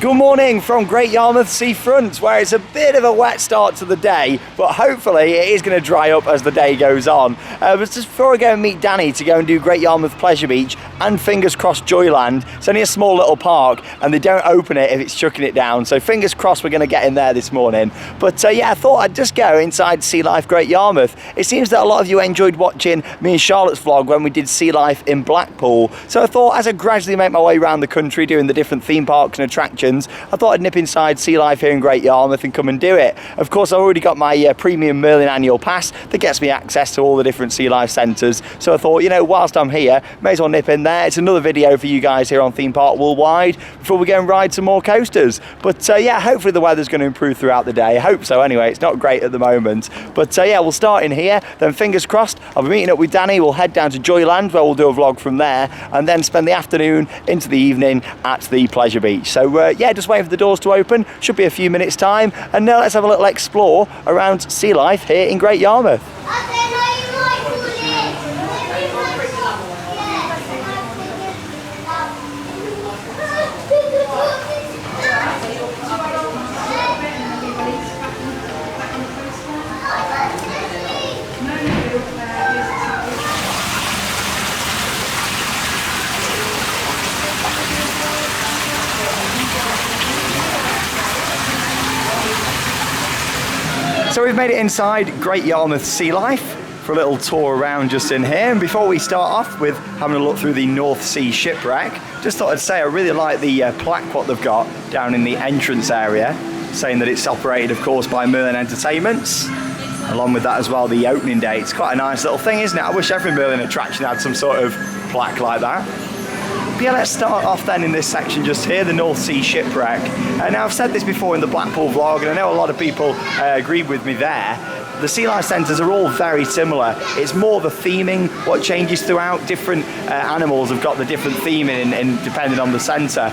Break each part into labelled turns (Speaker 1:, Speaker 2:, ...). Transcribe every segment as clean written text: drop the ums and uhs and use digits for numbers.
Speaker 1: Good morning from Great Yarmouth seafront, where it's a bit of a wet start to the day, but hopefully it is going to dry up as the day goes on. But just before I go and meet Danny to go and do Great Yarmouth Pleasure Beach and fingers crossed Joyland, it's only a small little park and they don't open it if it's chucking it down, so fingers crossed we're going to get in there this morning. But yeah, I thought I'd just go inside Sea Life Great Yarmouth. It seems that a lot of you enjoyed watching me and Charlotte's vlog when we did Sea Life in Blackpool, so I thought as I gradually make my way around the country doing the different theme parks and attractions, I thought I'd nip inside Sea Life here in Great Yarmouth and come and do it. Of course, I've already got my premium Merlin annual pass that gets me access to all the different Sea Life centres, so I thought, you know, whilst I'm here, may as well nip in there. It's another video for you guys here on Theme Park Worldwide before we go and ride some more coasters. But yeah, hopefully the weather's going to improve throughout the day. I hope so anyway. It's not great at the moment. But yeah, we'll start in here, then fingers crossed, I'll be meeting up with Danny. We'll head down to Joyland where we'll do a vlog from there and then spend the afternoon into the evening at the Pleasure Beach. So yeah, just waiting for the doors to open. Should be a few minutes time, and now let's have a little explore around Sea Life here in Great Yarmouth. So we've made it inside Great Yarmouth Sea Life for a little tour around just in here. And before we start off with having a look through the North Sea shipwreck, just thought I'd say I really like the plaque what they've got down in the entrance area, saying that it's operated, of course, by Merlin Entertainments. Along with that as well, the opening date. It's quite a nice little thing, isn't it? I wish every Merlin attraction had some sort of plaque like that. But yeah, let's start off then in this section just here, the North Sea shipwreck. Now I've said this before in the Blackpool vlog, and I know a lot of people agreed with me there. The Sea Life centres are all very similar. It's more the theming, what changes throughout. Different animals have got the different theming in depending on the centre.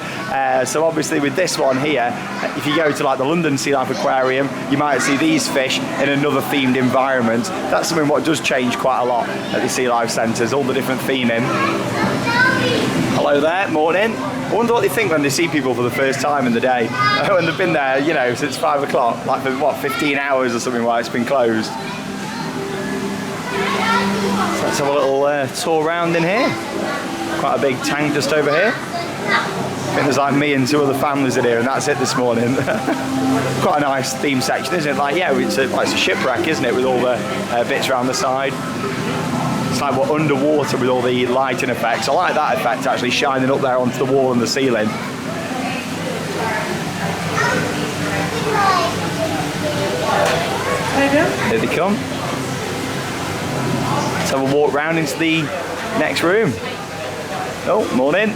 Speaker 1: So obviously with this one here, if you go to like the London Sea Life Aquarium, you might see these fish in another themed environment. That's something what does change quite a lot at the Sea Life centres, all the different theming. Hello there, morning. I wonder what they think when they see people for the first time in the day. When they've been there, you know, since 5 o'clock, like for what, 15 hours or something while it's been closed. So let's have a little tour around in here. Quite a big tank just over here. I think there's like me and 2 other families in here, and that's it this morning. Quite a nice theme section, isn't it? Like, yeah, it's a shipwreck, isn't it, with all the bits around the side. It's like we're underwater with all the lighting effects. I like that effect actually shining up there onto the wall and the ceiling. Here they come. Let's have a walk round into the next room. Oh, morning.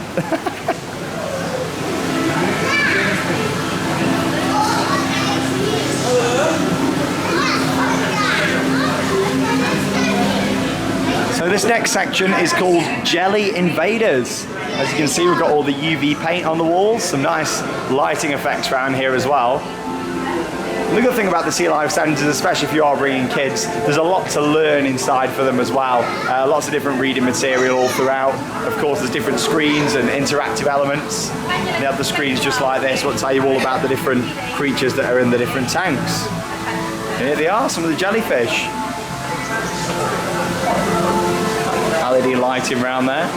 Speaker 1: So this next section is called Jelly Invaders. As you can see, we've got all the UV paint on the walls, some nice lighting effects around here as well. And the good thing about the Sea Life centres, especially if you are bringing kids, there's a lot to learn inside for them as well. Lots of different reading material all throughout. Of course, there's different screens and interactive elements. And they have the screens just like this, what tell you all about the different creatures that are in the different tanks. And here they are, some of the jellyfish. LED lighting around there.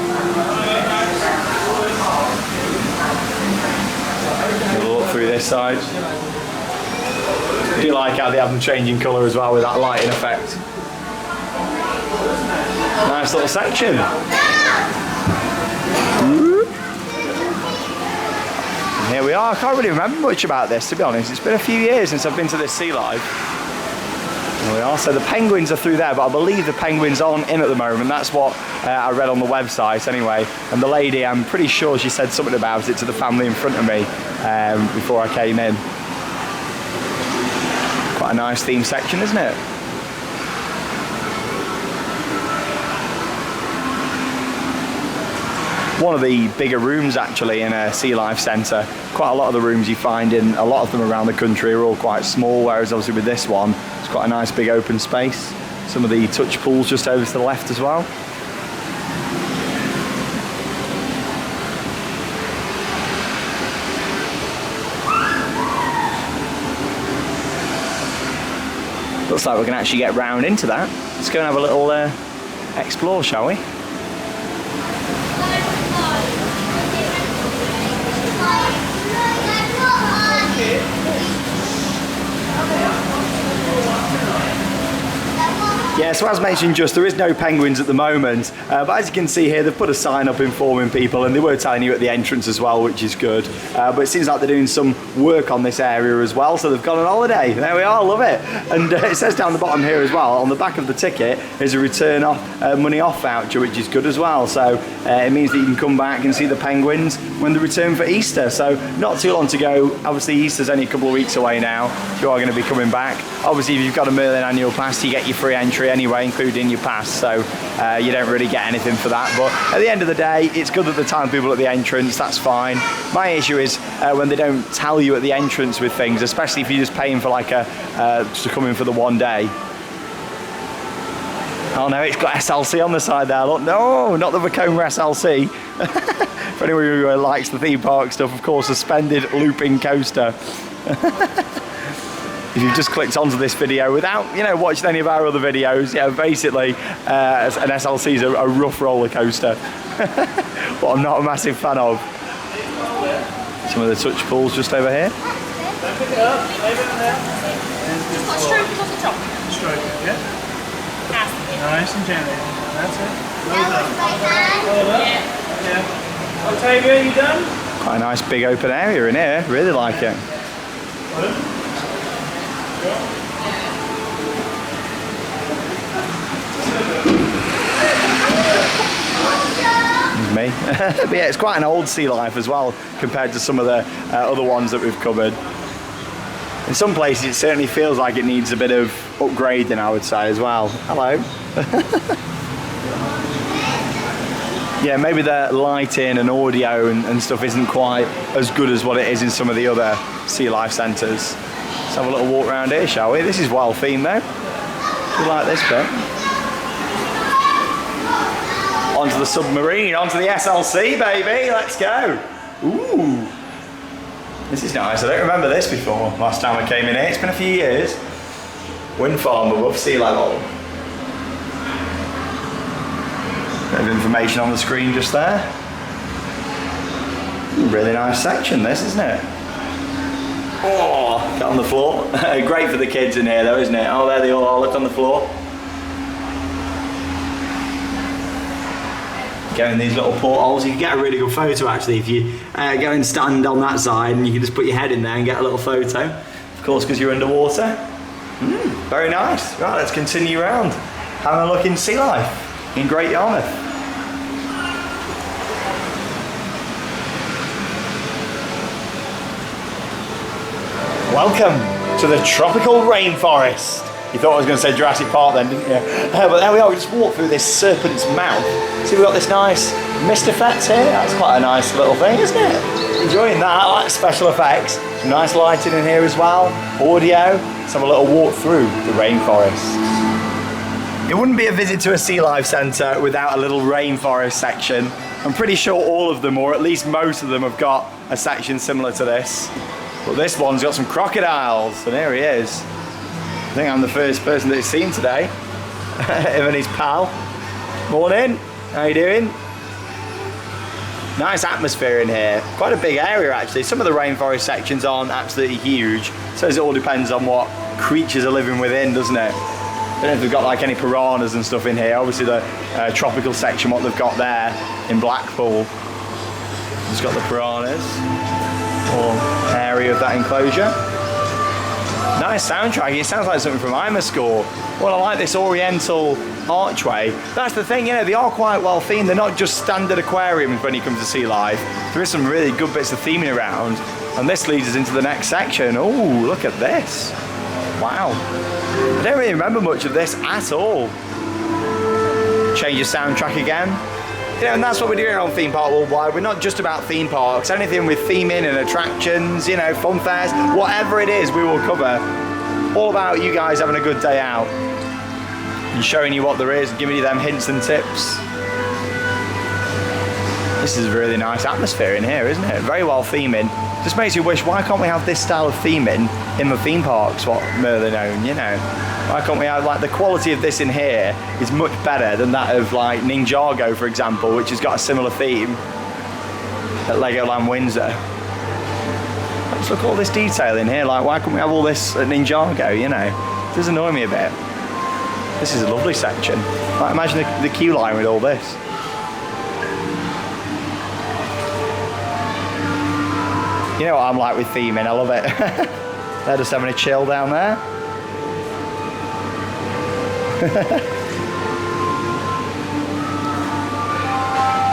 Speaker 1: We'll look through this side. I do like how they have them changing colour as well with that lighting effect. Nice little section. And here we are. I can't really remember much about this, to be honest. It's been a few years since I've been to this Sea Life. There we are. So the penguins are through there, but I believe the penguins aren't in at the moment. That's what I read on the website anyway. And the lady, I'm pretty sure she said something about it to the family in front of me before I came in. Quite a nice theme section, isn't it? One of the bigger rooms actually in a Sea Life centre. Quite a lot of the rooms you find in a lot of them around the country are all quite small, whereas obviously with this one, it's quite a nice big open space. Some of the touch pools just over to the left as well. Looks like we're going to actually get round into that. Let's go and have a little explore, shall we? Yeah, so as mentioned, there is no penguins at the moment, but as you can see here, they've put a sign up informing people, and they were telling you at the entrance as well, which is good. But it seems like they're doing some work on this area as well, so they've gone on holiday. There we are, love it. And it says down the bottom here as well, on the back of the ticket is a return off money off voucher, which is good as well. So it means that you can come back and see the penguins when they return for Easter. So not too long to go. Obviously Easter's only a couple of weeks away now, if you are going to be coming back. Obviously if you've got a Merlin annual pass, you get your free entry anyway, including your pass, so you don't really get anything for that. But at the end of the day, it's good that they're telling people at the entrance, that's fine. My issue is when they don't tell you at the entrance with things, especially if you're just paying for like just to come in for the one day. Oh no, it's got SLC on the side there, look. No, not the Vekoma SLC. For anyone who likes the theme park stuff, of course, suspended looping coaster. If you've just clicked onto this video without, watching any of our other videos, basically an SLC is a rough roller coaster, but I'm not a massive fan of. Some of the touch pools just over here.
Speaker 2: Pick it up, leave it there. Stroke it on the top. Stroke it, yeah. Nice and gently. That's it. Well done. Well done. Yeah. Octavia, you done?
Speaker 1: Quite a nice big open area in here. Really like it. Me. But yeah, it's quite an old Sea Life as well compared to some of the other ones that we've covered. In some places it certainly feels like it needs a bit of upgrading, I would say, as well. Hello. Yeah, maybe the lighting and audio and stuff isn't quite as good as what it is in some of the other Sea Life centres. Let's have a little walk around here, shall we? This is well themed though. We like this bit. Onto the Submarine, onto the SLC, baby. Let's go. Ooh. This is nice. I don't remember this before. Last time I came in here. It's been a few years. Wind farm above sea level. Bit of information on the screen just there. Really nice section this, isn't it? Oh, get on the floor. Great for the kids in here though, isn't it? Oh, there they all are. Look on the floor. Go in these little portholes. You can get a really good photo actually if you go and stand on that side, and you can just put your head in there and get a little photo. Of course, because you're underwater. Very nice. Right, let's continue around. Having a look in Sea Life in Great Yarmouth. Welcome to the tropical rainforest. You thought I was going to say Jurassic Park then, didn't you? But there we are, we just walked through this serpent's mouth. See, we've got this nice mist effect here. That's quite a nice little thing, isn't it? Enjoying that, I like special effects. Some nice lighting in here as well. Audio. Let's have a little walk through the rainforest. It wouldn't be a visit to a Sea Life centre without a little rainforest section. I'm pretty sure all of them, or at least most of them, have got a section similar to this. But this one's got some crocodiles, and here he is. I think I'm the first person that he's seen today. Him and his pal. Morning, how you doing? Nice atmosphere in here. Quite a big area actually. Some of the rainforest sections aren't absolutely huge. So it all depends on what creatures are living within, doesn't it? I don't know if they've got like any piranhas and stuff in here. Obviously the tropical section, what they've got there in Blackpool. It's got the piranhas. Or area of that enclosure. Nice soundtrack. It sounds like something from Imascore. Well, I like this oriental archway. That's the thing, they are quite well themed. They're not just standard aquariums when you come to Sea Life. There is some really good bits of theming around. And this leads us into the next section. Oh, look at this. Wow. I don't really remember much of this at all. Change your soundtrack again. And that's what we're doing on Theme Park Worldwide. We're not just about theme parks. Anything with theming and attractions, fun fairs, whatever it is, we will cover. All about you guys having a good day out and showing you what there is, giving you them hints and tips. This is a really nice atmosphere in here, isn't it? Very well theming. Just makes you wish, why can't we have this style of theming in the theme parks, what Merlin own, you know? Why can't we have, like, the quality of this in here is much better than that of, like, Ninjago, for example, which has got a similar theme at Legoland Windsor. Let's look at all this detail in here, like, why can't we have all this at Ninjago, you know? It does annoy me a bit. This is a lovely section. Like, imagine the queue line with all this. You know what I'm like with theming, I love it. They're just having a chill down there.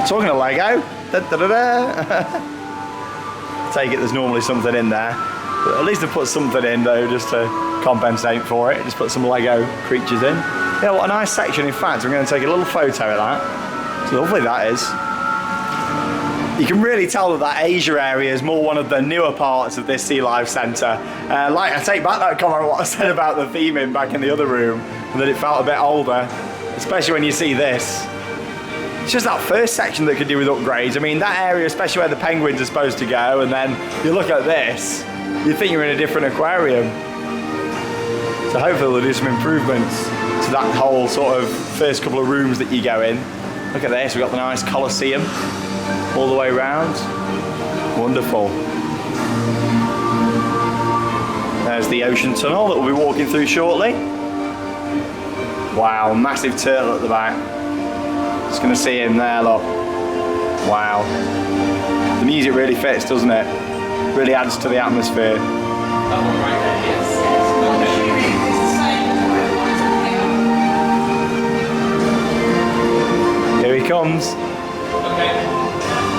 Speaker 1: Talking of Lego, take it there's normally something in there. But at least they put something in though, just to compensate for it. Just put some Lego creatures in. Yeah, what a nice section. In fact, I'm going to take a little photo of that. It's lovely, that is. You can really tell that that Asia area is more one of the newer parts of this Sea Life Centre. Like, I take back that comment what I said about the theming back in the other room, and that it felt a bit older, especially when you see this. It's just that first section that could do with upgrades. I mean, that area, especially where the penguins are supposed to go, and then you look at this, you think you're in a different aquarium. So hopefully they'll do some improvements to that whole sort of first couple of rooms that you go in. Look at this, we've got the nice Colosseum all the way around. Wonderful. There's the ocean tunnel that we'll be walking through shortly. Wow, massive turtle at the back. Just gonna see him there, look. Wow. The music really fits, doesn't it? Really adds to the atmosphere.
Speaker 3: That one right there, yes.
Speaker 1: Here he comes.
Speaker 3: Okay.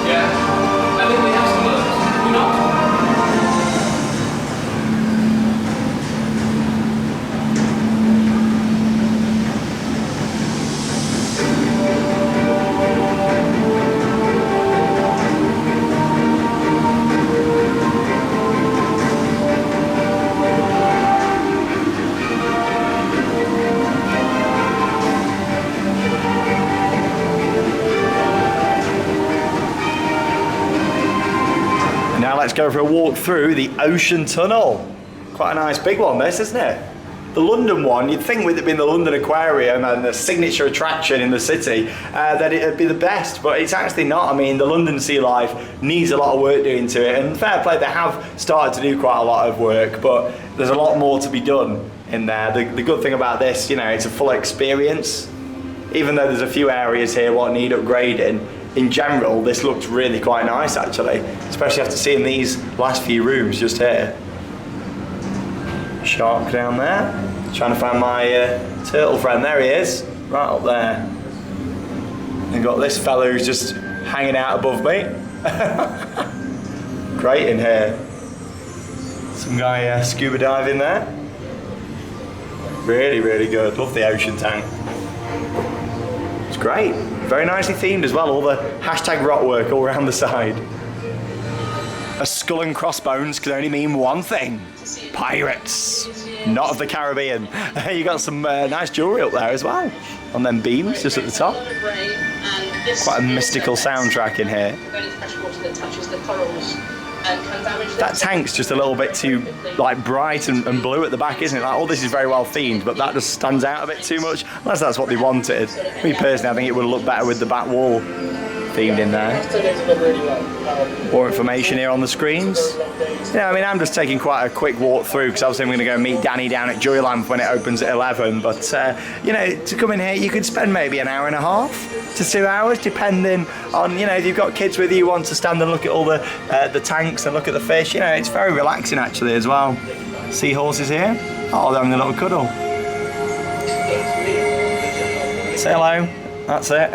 Speaker 3: Yeah. I think we have some words. You know?
Speaker 1: Let's go for a walk through the ocean tunnel. Quite a nice big one, this, isn't it? The London one, you'd think with it being the London Aquarium and the signature attraction in the city, that it'd be the best, but it's actually not. I mean, the London Sea Life needs a lot of work doing to it, and fair play, they have started to do quite a lot of work, but there's a lot more to be done in there. The good thing about this, you know, it's a full experience. Even though there's a few areas here what need upgrading, in general, this looks really quite nice actually, especially after seeing these last few rooms just here. Shark down there. Trying to find my turtle friend. There he is, right up there. And got this fellow who's just hanging out above me. Great in here. Some guy scuba diving there. Really, really good. Love the ocean tank. It's great. Very nicely themed as well, all the hashtag rock work all around the side. A skull and crossbones can only mean one thing. Pirates. Not of the Caribbean. You got some nice jewellery up there as well. On them beams just at the top. Quite a mystical soundtrack in here. That tank's just a little bit too like bright and blue at the back, isn't it? Like, all this is very well themed, but that just stands out a bit too much. Unless that's what they wanted. Me personally, I think it would look better with the back wall themed in there. More information here on the screens. Yeah, I mean, I'm just taking quite a quick walk through because obviously I'm going to go meet Danny down at Joyland when it opens at 11. But you know, to come in here, you could spend maybe an hour and a half to 2 hours, depending on, you know, if you've got kids with you who want to stand and look at all the tanks and look at the fish. You know, it's very relaxing actually as well. Seahorses here. Oh, they're having a little cuddle. Say hello. That's it.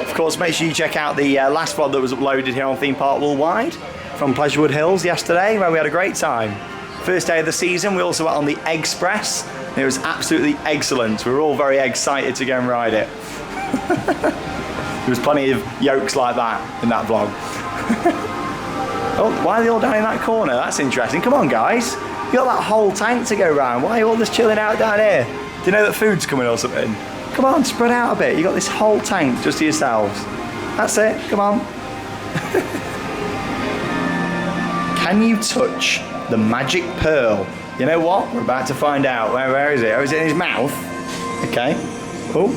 Speaker 1: Of course, make sure you check out the last vlog that was uploaded here on Theme Park Worldwide from Pleasurewood Hills yesterday, where we had a great time. First day of the season, we also went on the Express. It was absolutely excellent. We were all very excited to go and ride it. There was plenty of yolks like that in that vlog. Oh, why are they all down in that corner? That's interesting. Come on, guys. You got that whole tank to go round. Why are you all just chilling out down here? Do you know that food's coming or something? Come on, spread out a bit. You got this whole tank just to yourselves. That's it. Come on. Can you touch the magic pearl? You know what? We're about to find out. Where is it? Oh, is it in his mouth? Okay. Oh.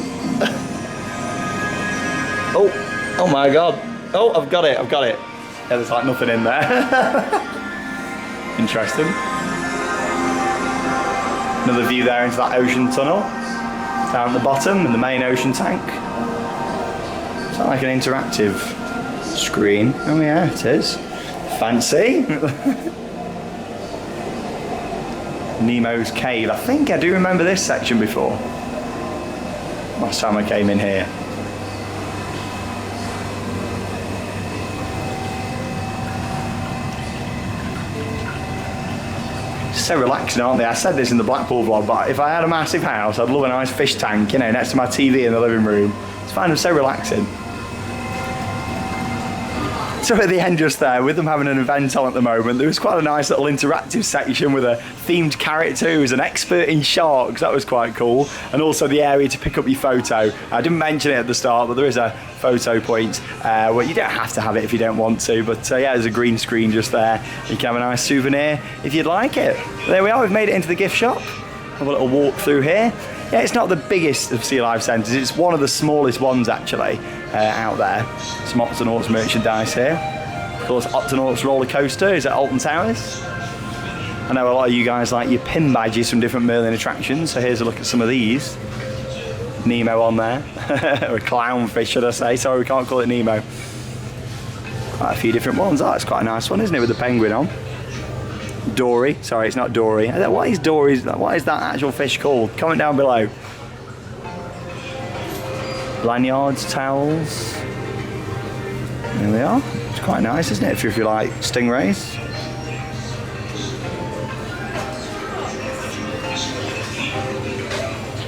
Speaker 1: Oh my God. Oh, I've got it. Yeah, there's like nothing in there. Interesting. Another view there into that ocean tunnel. Down at the bottom in the main ocean tank. It's not like an interactive screen. Oh yeah, it is. Fancy. Nemo's cave. I think I do remember this section before. Last time I came in here. So relaxing, aren't they? I said this in the Blackpool vlog, but if I had a massive house, I'd love a nice fish tank, you know, next to my TV in the living room. I just find them so relaxing. So at the end just there, with them having an event on at the moment, there was quite a nice little interactive section with a themed character who was an expert in sharks. That was quite cool. And also the area to pick up your photo. I didn't mention it at the start, but there is a photo point where you don't have to have it if you don't want to. But yeah, there's a green screen just there. You can have a nice souvenir if you'd like it. There we are, we've made it into the gift shop. Have a little walk through here. Yeah, it's not the biggest of Sea Life centres, it's one of the smallest ones actually out there. Some Octonauts merchandise here. Of course, Octonauts roller coaster is at Alton Towers. I know a lot of you guys like your pin badges from different Merlin attractions, so here's a look at some of these. Nemo on there, or a clownfish should I say, sorry we can't call it Nemo. Quite a few different ones. Oh, that's quite a nice one, isn't it, with the penguin on. Dory, sorry it's not Dory. What is Dory's, what is that actual fish called? Comment down below. Lanyards, towels. There we are. It's quite nice, isn't it, if you like stingrays.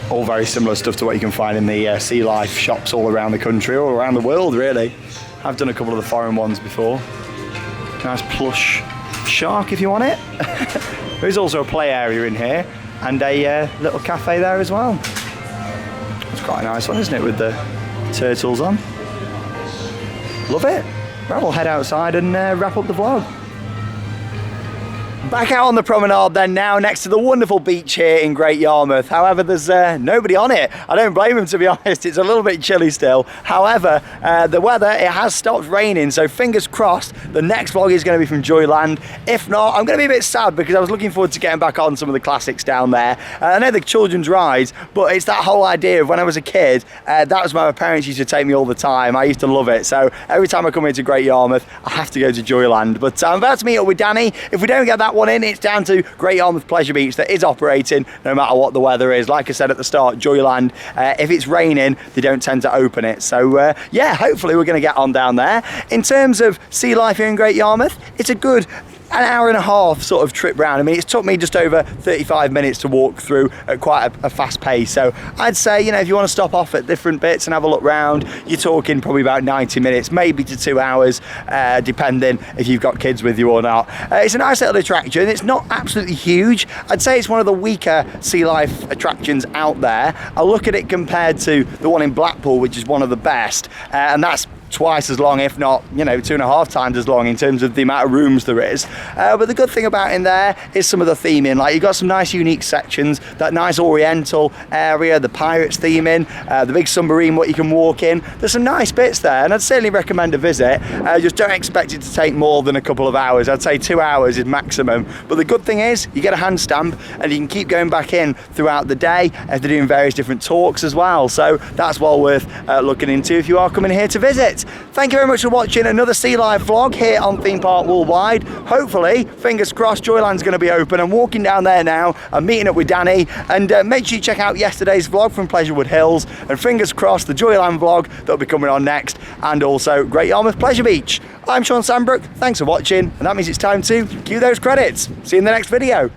Speaker 1: All very similar stuff to what you can find in the Sea Life shops all around the country, all around the world really. I've done a couple of the foreign ones before. Nice plush shark if you want it. There's also a play area in here and a little cafe there as well. It's quite a nice one, isn't it, with the turtles on. Love it. Right, we'll head outside and wrap up the vlog. Back out on the promenade then now, next to the wonderful beach here in Great Yarmouth. However, there's nobody on it. I don't blame them, to be honest. It's a little bit chilly still. However, the weather, it has stopped raining, so fingers crossed the next vlog is going to be from Joyland. If not, I'm going to be a bit sad because I was looking forward to getting back on some of the classics down there. I know the children's rides, but it's that whole idea of when I was a kid, that was where my parents used to take me all the time. I used to love it. So every time I come into Great Yarmouth, I have to go to Joyland. But I'm about to meet up with Danny. If we don't get that one in, it's down to Great Yarmouth Pleasure Beach that is operating no matter what the weather is. Like I said at the start, Joyland, if it's raining, they don't tend to open it. So yeah, hopefully we're going to get on down there. In terms of Sea Life here in Great Yarmouth, it's a good an hour and a half sort of trip round. I mean, it's took me just over 35 minutes to walk through at quite a fast pace. So I'd say, you know, if you want to stop off at different bits and have a look round, you're talking probably about 90 minutes, maybe to 2 hours, depending if you've got kids with you or not. It's a nice little attraction. It's not absolutely huge. I'd say it's one of the weaker Sea Life attractions out there. I look at it compared to the one in Blackpool, which is one of the best, and that's twice as long, if not, you know, 2.5 times as long in terms of the amount of rooms there is. But the good thing about in there is some of the theming. Like, you've got some nice unique sections, that nice oriental area, the pirates theming, the big submarine what you can walk in. There's some nice bits there, and I'd certainly recommend a visit. Just don't expect it to take more than a couple of hours. I'd say 2 hours is maximum. But the good thing is you get a hand stamp and you can keep going back in throughout the day if they're doing various different talks as well. So that's well worth looking into if you are coming here to visit. Thank you very much for watching another Sea Life vlog here on Theme Park Worldwide. Hopefully, fingers crossed, Joyland's going to be open. I'm walking down there now. I'm meeting up with Danny, and make sure you check out yesterday's vlog from Pleasurewood Hills, and fingers crossed the Joyland vlog that'll be coming on next, and also Great Yarmouth Pleasure Beach. I'm Sean Sandbrook. Thanks for watching, and that means it's time to cue those credits. See you in the next video.